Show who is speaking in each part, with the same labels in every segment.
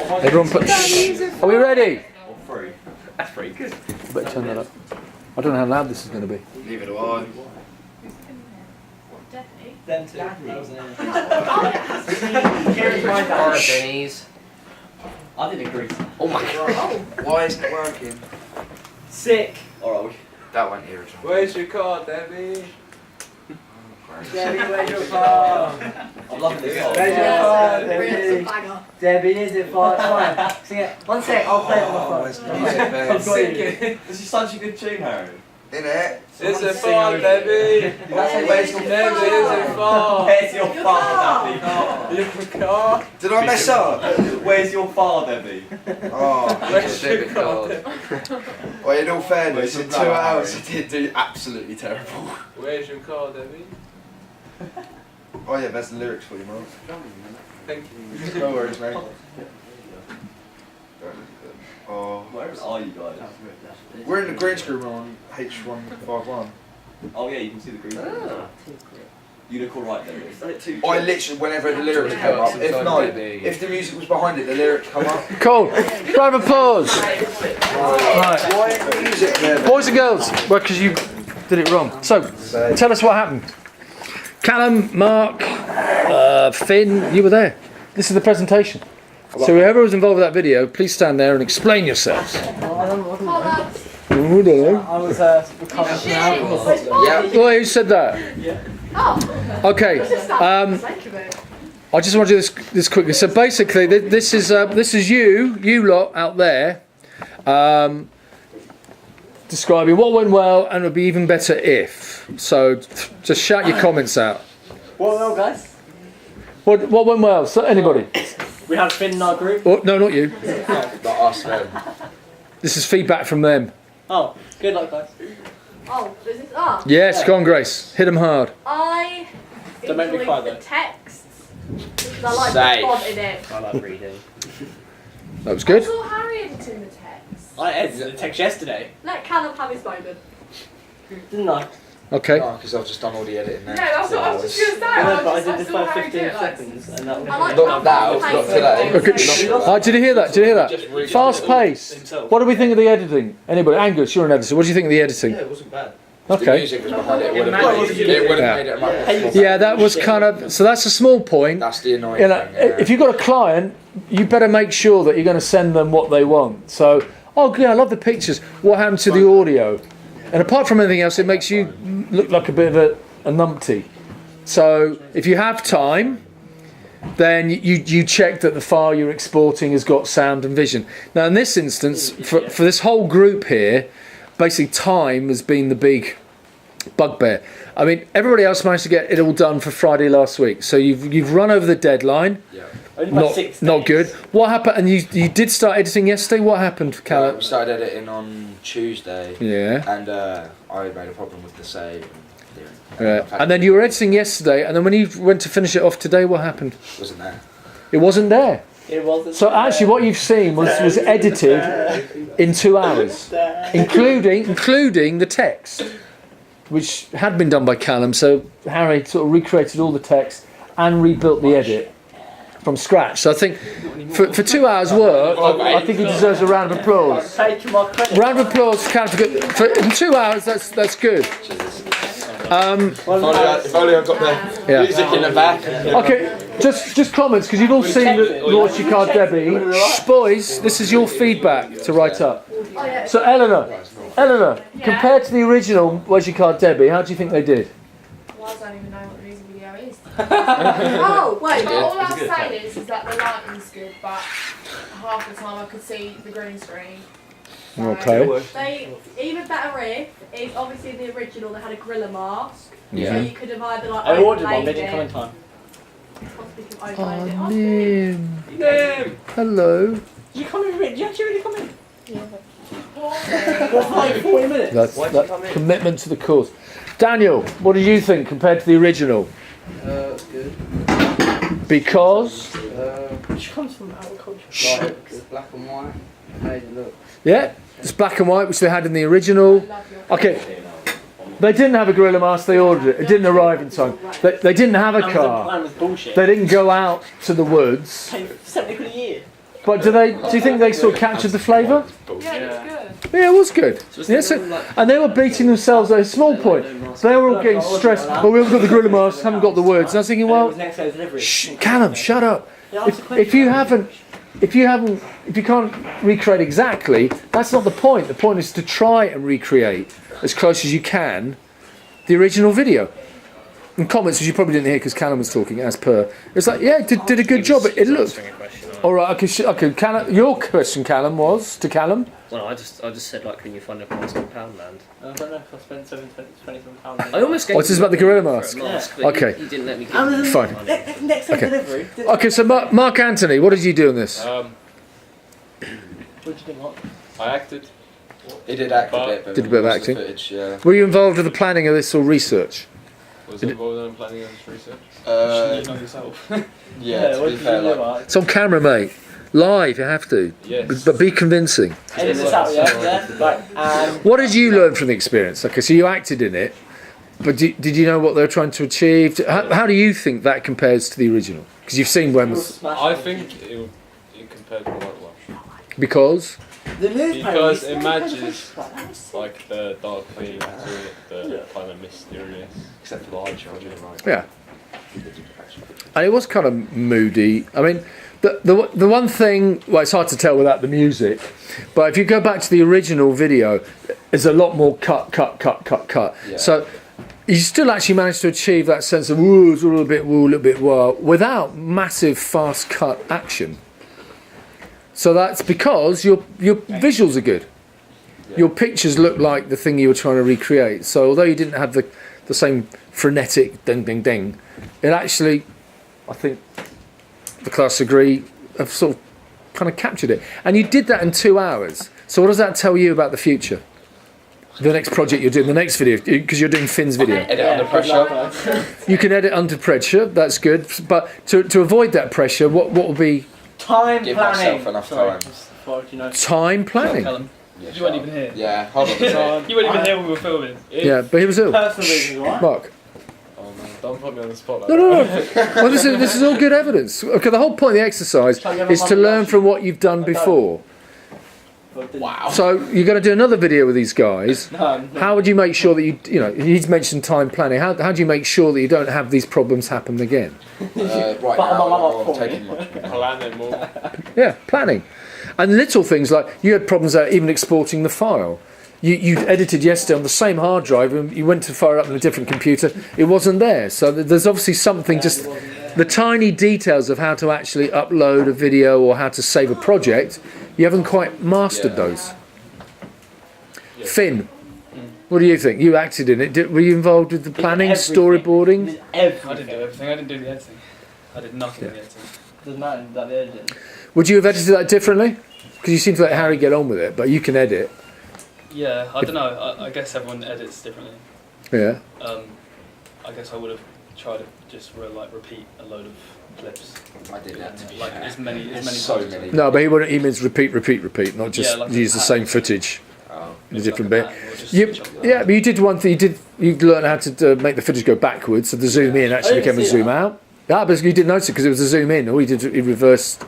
Speaker 1: Everyone put... Are we ready?
Speaker 2: Three. That's pretty good.
Speaker 1: I better turn that up. I don't know how loud this is going to be.
Speaker 3: Neither do I.
Speaker 2: Them two.
Speaker 3: Denny's.
Speaker 2: I didn't agree.
Speaker 3: Oh my god. Why isn't it working?
Speaker 2: Sick. Alright.
Speaker 3: That went irritating.
Speaker 4: Where's your car, Debbie?
Speaker 5: Debbie, where's your car?
Speaker 2: I'm loving this song.
Speaker 5: Where's your car, Debbie? Debbie, is it far? Fine. Sing it. One sec, I'll play it on the phone.
Speaker 2: I'm singing. This is such a good tune, Harry.
Speaker 3: In it?
Speaker 4: Is it far, Debbie?
Speaker 5: Where's your
Speaker 4: Debbie, is it far?
Speaker 2: Where's your father, Debbie?
Speaker 4: Your car?
Speaker 3: Did I mess up?
Speaker 2: Where's your father, Debbie?
Speaker 3: Oh.
Speaker 4: Where's your car?
Speaker 3: Well, in all fairness,
Speaker 2: Where's your
Speaker 3: in 2
Speaker 2: blower,
Speaker 3: hours
Speaker 2: Harry?
Speaker 3: I did do absolutely terrible.
Speaker 4: Where's your car, Debbie?
Speaker 3: Oh yeah, that's the lyrics for you, Mark.
Speaker 4: Thank you.
Speaker 3: No worries, mate. Oh.
Speaker 2: Where are you guys?
Speaker 3: We're in the green screen on H151.
Speaker 2: Oh yeah, you can see the green. You look alright, Debbie.
Speaker 3: I literally, whenever the lyrics come up, if the music was behind it, the lyrics come up.
Speaker 1: Cool. Round of applause. Right.
Speaker 3: Why ain't the music there?
Speaker 1: Boys and girls. Well, because you did it wrong. So, tell us what happened. Callum, Mark, Finn, you were there. This is the presentation. So whoever was involved with that video, please stand there and explain yourselves.
Speaker 5: I was recovering from alcohol.
Speaker 3: Yeah.
Speaker 1: Boy, who said that? Okay. I just want to do this quickly. So basically, this is you lot out there, describing what went well and it would be even better if. So just shout your comments out.
Speaker 5: Well, guys.
Speaker 1: What went well? So anybody?
Speaker 5: We had Finn in our group.
Speaker 1: Oh, no, not you.
Speaker 3: Not us, man.
Speaker 1: This is feedback from them.
Speaker 5: Oh, good luck, guys.
Speaker 6: Oh, is this up?
Speaker 1: Yes, go on, Grace. Hit them hard.
Speaker 6: I
Speaker 5: Don't make me cry,
Speaker 6: enjoyed the
Speaker 5: though.
Speaker 6: texts because I like
Speaker 3: Safe.
Speaker 6: the font in it.
Speaker 5: I like reading.
Speaker 1: That was
Speaker 6: I
Speaker 1: good.
Speaker 6: saw Harry editing the text.
Speaker 5: I edited the text yesterday.
Speaker 6: Let Callum have his moment.
Speaker 5: Didn't I?
Speaker 1: Okay.
Speaker 3: No, because I've just done all the editing
Speaker 6: No,
Speaker 3: now.
Speaker 6: that's what I was just going to say.
Speaker 5: No, but I did
Speaker 6: I
Speaker 5: this
Speaker 6: saw
Speaker 5: for
Speaker 6: Harry do
Speaker 5: 15
Speaker 6: it, like,
Speaker 5: seconds. And that was
Speaker 6: I like
Speaker 3: Not now,
Speaker 6: copy
Speaker 3: not
Speaker 6: paste
Speaker 3: today.
Speaker 6: things.
Speaker 1: Okay. Shh. Did you hear that? Did you hear that? Fast pace. What do we think of the editing? Anybody? Angus, you're an editor. What do you think of the editing?
Speaker 5: it wasn't bad.
Speaker 3: If the
Speaker 1: Okay.
Speaker 3: music was behind it, it would have made it much more.
Speaker 1: Yeah, that was kind of. So that's a small point.
Speaker 3: That's the annoying
Speaker 1: You know,
Speaker 3: thing. Yeah.
Speaker 1: if you've got a client, you better make sure that you're going to send them what they want. So, oh yeah, I love the pictures. What happened to the audio? And apart from anything else, it makes you look like a bit of a numpty. So if you have time, then you check that the file you're exporting has got sound and vision. Now in this instance, for this whole group here, basically time has been the big bugbear. I mean, everybody else managed to get it all done for Friday last week. So you've run over the deadline.
Speaker 3: Yeah.
Speaker 5: Only about 6
Speaker 1: Not
Speaker 5: days.
Speaker 1: good. What happened? And you did start editing yesterday. What happened, Callum?
Speaker 3: We started editing on Tuesday.
Speaker 1: Yeah.
Speaker 3: And I made a problem with the save.
Speaker 1: Right. And then you were editing yesterday, and then when you went to finish it off today, what happened?
Speaker 3: Wasn't there?
Speaker 1: It wasn't there.
Speaker 5: It wasn't.
Speaker 1: So actually, what you've seen was edited in 2 hours, including the text, which had been done by Callum. So Harry sort of recreated all the text and rebuilt the edit from scratch. So I think for 2 hours work, I think he deserves a round of applause.
Speaker 5: Taking my credit.
Speaker 1: Round of applause for Callum for in 2 hours. That's good.
Speaker 3: If only I got the music in the back.
Speaker 1: Okay, just comments, because you've all seen the Launch Your Car Debbie. Shh, boys, this is your feedback to write up. So Eleanor, compared to the original Where's Your Car Debbie, how do you think they did?
Speaker 6: Well, I don't even know what the music video is. Oh, wait, but all I was saying is that the lighting's good, but half the time I could see the green screen. So
Speaker 1: Okay.
Speaker 6: even better if obviously in the original they had a gorilla mask.
Speaker 1: Yeah.
Speaker 6: So you could have either like
Speaker 5: I ordered one,
Speaker 6: overlaid
Speaker 5: they didn't come in
Speaker 6: it.
Speaker 5: time.
Speaker 1: Oh, Nim. Hello.
Speaker 5: Did you come in? Did you actually really come in?
Speaker 6: Yeah.
Speaker 5: That's like 40 minutes.
Speaker 1: That's commitment to the cause. Daniel, what do you think compared to the original?
Speaker 4: It's good.
Speaker 1: Because?
Speaker 5: Which comes from agriculture.
Speaker 4: Like, it's black and white. Made it look.
Speaker 1: Yeah, it's black and white, which they had in the original. Okay. They didn't have a gorilla mask, they ordered it. It didn't arrive in time. They didn't have a
Speaker 5: Amazon
Speaker 1: car.
Speaker 5: Prime was bullshit.
Speaker 1: They didn't go out to the woods.
Speaker 5: Paying 70 quid a year.
Speaker 1: But do you think they sort of captured the flavour?
Speaker 6: Yeah, it was good.
Speaker 1: Yeah, it was good. Yes, and they were beating themselves at a small point. So they were all getting stressed. Oh, we haven't got the gorilla mask, haven't got the words. And I was thinking, well, Callum, shut up. If you can't recreate exactly, that's not the point. The point is to try and recreate as close as you can the original video. And comments, which you probably didn't hear because Callum was talking, as per. It's like, yeah, did a good job. It looked. All right, okay. Callum, your question, Callum, was to Callum.
Speaker 7: Well, I just said, like, can you find a mask in Poundland?
Speaker 5: I don't know if I spent £27.
Speaker 7: I almost gave
Speaker 1: Oh, this is about the gorilla mask.
Speaker 7: but
Speaker 1: Okay.
Speaker 7: You didn't let me get
Speaker 1: Fine.
Speaker 5: Next time
Speaker 1: Okay.
Speaker 5: delivery.
Speaker 1: Okay, so Mark Anthony, what did you do on this?
Speaker 5: What do you think? What?
Speaker 3: I acted. He did act a bit, but
Speaker 1: Did a bit of
Speaker 3: most
Speaker 1: acting.
Speaker 3: the footage, yeah.
Speaker 1: Were you involved with the planning of this or research?
Speaker 8: Was it involved in planning of this research?
Speaker 3: Uh,
Speaker 8: you know yourself.
Speaker 3: yeah, to
Speaker 5: what
Speaker 3: be
Speaker 5: did
Speaker 3: fair,
Speaker 5: you do?
Speaker 3: like,
Speaker 1: It's on camera, mate. Live, you have to.
Speaker 8: Yes.
Speaker 1: But be convincing.
Speaker 5: Edit this out, yeah? Right,
Speaker 1: What did you learn from the experience? Okay, so you acted in it, but did you know what they were trying to achieve? How do you think that compares to the original? Because you've seen Wem's.
Speaker 8: I think it compared quite well.
Speaker 1: Because?
Speaker 5: the newspaper.
Speaker 8: Because it matches like the dark theme to it, the kind of mysterious.
Speaker 3: except for the eye charger, right?
Speaker 1: Yeah. And it was kind of moody. I mean, the one thing, well, it's hard to tell without the music, but if you go back to the original video, there's a lot more cut.
Speaker 3: Yeah.
Speaker 1: So you still actually managed to achieve that sense of woo, it's a little bit woo, a little bit wah, without massive fast cut action. So that's because your visuals are good. Your pictures look like the thing you were trying to recreate. So although you didn't have the same frenetic ding ding ding, it actually, I think the class agree, have sort of kind of captured it. And you did that in 2 hours. So what does that tell you about the future? The next project you're doing, the next video, because you're doing Finn's video.
Speaker 3: Edit under pressure.
Speaker 1: You can edit under pressure, that's good. But to avoid that pressure, what will be
Speaker 5: Time
Speaker 3: Give
Speaker 5: planning.
Speaker 3: myself enough
Speaker 5: Sorry,
Speaker 3: time.
Speaker 5: just thought, you know.
Speaker 1: time planning?
Speaker 9: Callum,
Speaker 3: Yeah,
Speaker 9: you weren't even here.
Speaker 3: Yeah, hold on a minute.
Speaker 9: You weren't even here when we were filming.
Speaker 1: Yeah, but he was ill.
Speaker 5: Personal reasons, right?
Speaker 1: Mark.
Speaker 8: Oh man, don't put me on the spot like
Speaker 1: No.
Speaker 8: that.
Speaker 1: Well, this is all good evidence. Okay, the whole point of the exercise is to learn from what you've done before.
Speaker 3: Wow.
Speaker 1: So you're going to do another video with these guys.
Speaker 5: No.
Speaker 1: How would you make sure that you know, he's mentioned time planning. How do you make sure that you don't have these problems happen again?
Speaker 3: Right
Speaker 5: But
Speaker 3: now,
Speaker 5: I'm
Speaker 3: I'm taking much.
Speaker 8: Plan it more.
Speaker 1: Yeah, planning. And little things like you had problems even exporting the file. You edited yesterday on the same hard drive and you went to fire it up on a different computer. It wasn't there. So there's obviously something, just the tiny details of how to actually upload a video or how to save a project. You haven't quite mastered those. Finn, what do you think? You acted in it. Were you involved with the planning,
Speaker 5: Everything.
Speaker 1: storyboarding?
Speaker 5: Did
Speaker 9: I didn't do
Speaker 5: everything.
Speaker 9: everything. I didn't do the editing. I did nothing with the editing.
Speaker 5: Doesn't matter about the editing.
Speaker 1: Would you have edited that differently? Because you seem to let Harry get on with it, but you can edit.
Speaker 9: Yeah, I don't know. I guess everyone edits differently.
Speaker 1: Yeah.
Speaker 9: I guess I would have tried to just repeat a load of clips.
Speaker 3: I did that.
Speaker 9: Like as many
Speaker 3: So
Speaker 9: times.
Speaker 3: many.
Speaker 1: No, but he means repeat, not just
Speaker 9: Yeah, like
Speaker 1: use the
Speaker 9: a
Speaker 1: same
Speaker 9: pattern.
Speaker 1: footage
Speaker 3: Oh.
Speaker 1: in a different bit.
Speaker 9: Yeah,
Speaker 1: Yeah, but you did one thing. You learned how to make the footage go backwards, so the zoom in actually
Speaker 5: I didn't
Speaker 1: became a
Speaker 5: see
Speaker 1: zoom
Speaker 5: that.
Speaker 1: out. Yeah, but you didn't notice it because it was a zoom in. All he reversed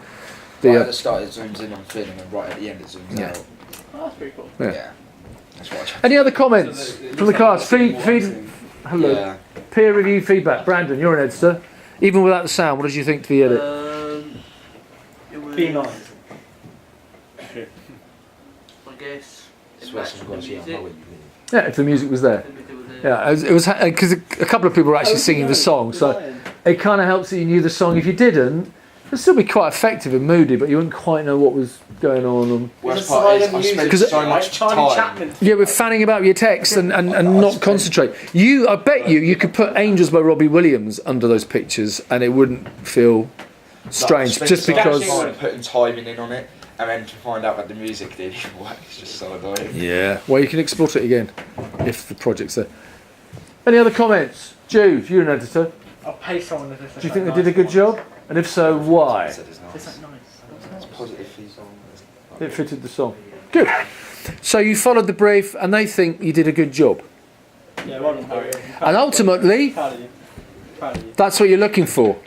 Speaker 3: Right at
Speaker 1: the.
Speaker 3: the start it zooms in on Finn and then right at the end it zooms
Speaker 1: Yeah.
Speaker 3: out.
Speaker 5: Oh, that's pretty cool.
Speaker 1: Yeah.
Speaker 3: Yeah. That's what I tried.
Speaker 1: Any other comments from the class? Feed. Hello.
Speaker 3: Yeah.
Speaker 1: Peer review feedback. Brandon, you're an editor. Even without the sound, what did you think to the edit?
Speaker 4: It was,
Speaker 5: Be nice.
Speaker 4: I guess, it
Speaker 3: Swear
Speaker 4: matched
Speaker 3: some
Speaker 4: the
Speaker 3: guys you
Speaker 4: music.
Speaker 3: know when you
Speaker 1: Yeah, if the music was there.
Speaker 4: If it was there.
Speaker 1: Yeah, it was because a couple of people were actually singing the song, so it kind of helps that you knew the song. If you didn't, it'd still be quite effective and moody, but you wouldn't quite know what was going on.
Speaker 3: Worst part is I spent so much
Speaker 5: Charlie
Speaker 3: time.
Speaker 5: Chaplin.
Speaker 1: Yeah, with fanning about your text and not concentrate. I bet you could put Angels by Robbie Williams under those pictures and it wouldn't feel strange,
Speaker 3: Like, I
Speaker 1: just
Speaker 3: spent so
Speaker 1: because.
Speaker 3: much time putting timing in on it and then to find out that the music didn't work, it's just so annoying.
Speaker 1: Yeah, well, you can export it again if the project's there. Any other comments? Jude, you're an editor.
Speaker 5: I'll pay someone if
Speaker 1: Do you think they did a good job? And if so, why?
Speaker 3: It's nice. It's positive feedback.
Speaker 1: It fitted the song. Good. So you followed the brief and they think you did a good job.
Speaker 5: Yeah, well done, Harry.
Speaker 1: And ultimately,
Speaker 5: Proud of you. Proud of you.
Speaker 1: that's what you're looking for.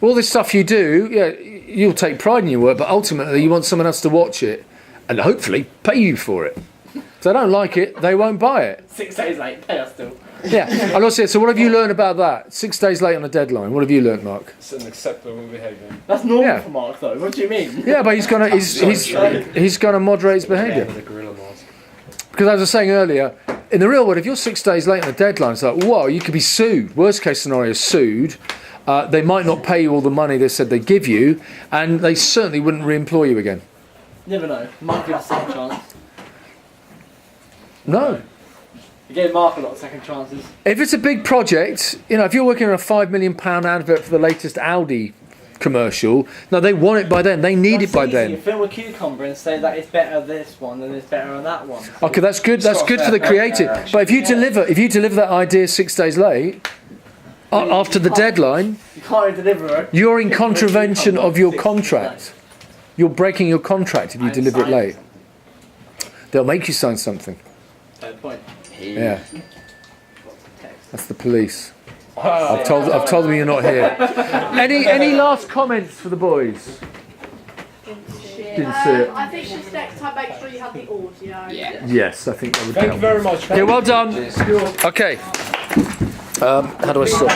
Speaker 1: All this stuff you do, yeah, you'll take pride in your work, but ultimately you want someone else to watch it and hopefully pay you for it. If they don't like it, they won't buy it.
Speaker 5: 6 days late, pay us still.
Speaker 1: Yeah, and also, so what have you learned about that? 6 days late on a deadline. What have you learned, Mark?
Speaker 8: It's an acceptable behaviour.
Speaker 5: That's normal
Speaker 1: Yeah.
Speaker 5: for Mark though, what do you mean?
Speaker 1: Yeah, but he's gonna moderate his behaviour.
Speaker 7: The gorilla mask.
Speaker 1: Because as I was saying earlier, in the real world, if you're 6 days late on a deadline, it's like, whoa, you could be sued. Worst case scenario, sued. They might not pay you all the money they said they'd give you, and they certainly wouldn't re-employ you again.
Speaker 5: You never know. Mark gives a second chance.
Speaker 1: No.
Speaker 5: You gave Mark a lot of second chances.
Speaker 1: If it's a big project, you know, if you're working on a £5 million advert for the latest Audi commercial, no, they want it by then. They need it by
Speaker 5: That's easy.
Speaker 1: then.
Speaker 5: Film a cucumber and say that it's better this one than it's better on that one.
Speaker 1: Okay, that's good. That's good for the creative. But if you deliver that idea 6 days late, after the deadline,
Speaker 5: You can't deliver it.
Speaker 1: you're in contravention of your contract. You're breaking your contract if you deliver it late. They'll make you sign something.
Speaker 5: Fair point.
Speaker 1: Yeah. That's the police. I've told them you're not here. Any last comments for the boys? Didn't see it.
Speaker 6: I think just next time make sure you have the audio.
Speaker 1: Yes, I think that would
Speaker 8: Thank
Speaker 1: help.
Speaker 8: you very much.
Speaker 1: Yeah, well done. Okay. How do I stop?